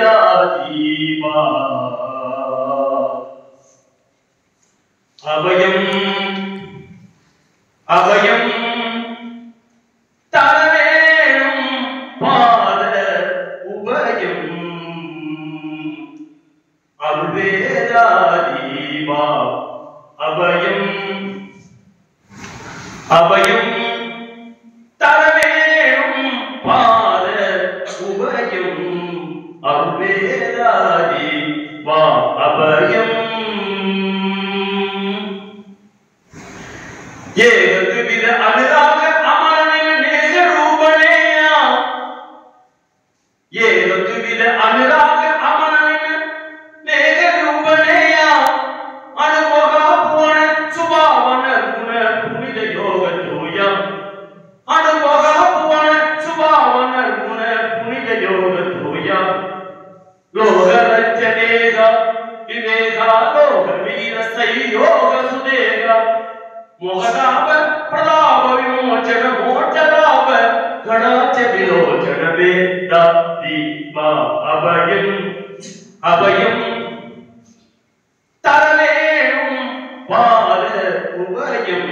வேதாதீபா அபயம் அபயம் தரவேணும் பாத உபயம் அல்வேதாதீபா அபயம் அபயம் தரவேணும் பாத உபயம் அல்வேதாதீபா அபயம் ஏகத்வித அனுராக அமரனின் நேக ரூபனேயா ஏகத்வித அனுராக அமரனின் நேக ரூபனேயா அனுபோகா போன சுபாவன குண புனித யோக தூயா அனுபோகா போன சுபாவன குண புனித யோக தூயா லோக ரச்சனேக விவேக லோக வீர சையோக சுதேக मोहदाब प्रलाप विमोचन मोचलाप गणाच विलोचन वेदा दीपा अभयम अभयम तरवेणुम पाद उभयम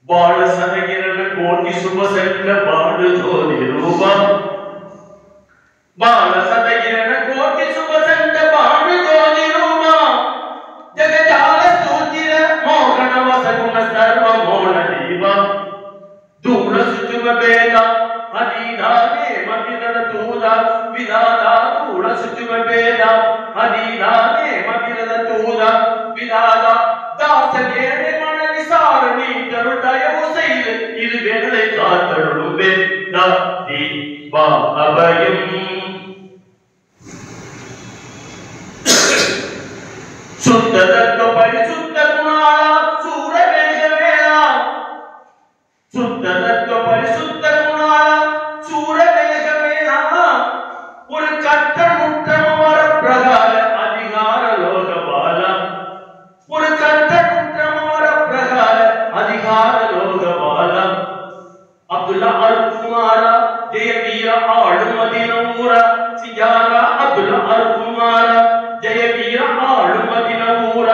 बाण सनगिरण कोटि शुभ संग बाण ज्योति रूपा बाण सनगिरण कोटि शुभ संग बाण ज्योति रूपा जगजाल सगुण सर्व मोहन दीवा दूर सुचुम बेदा अदीदाने मतिरद तूदा विदादा दूर सुचुम बेदा अदीदाने मतिरद तूदा विदादा दास गेरे मन विसारणी तरुदयव सेयिल इदु वेदले कातरुडु वेदा दीवा अभयम शुद्ध तत्व परिशुद्ध गुणाला शुद्ध तत्व परिशुद्ध गुणाला सूर वेग वेला ஒரு கட்டமுற்றமவர பிரகார அதிகார லோகபால ஒரு கட்டமுற்றமவர பிரகார அதிகார லோகபால அப்துல்லா அல் குமாரா ஜெயவீர ஆளுமதினூர சியாரா அப்துல்லா அல் குமாரா ஜெயவீர ஆளுமதினூர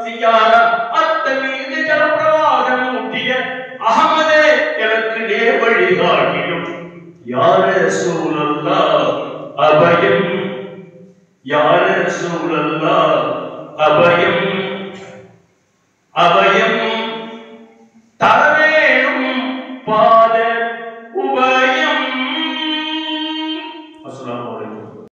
சியாரா அத்தமீது ஜலப்பிரவாகம் ஊட்டிய அஹமதே எனக்கு நேவழி காட்டிடும் யா ரசூலல்லாஹ் அபயம் யா ரசூலல்லாஹ் அபயம் அபயம் தரவேணும் பாத உபயம். அஸ்ஸலாமு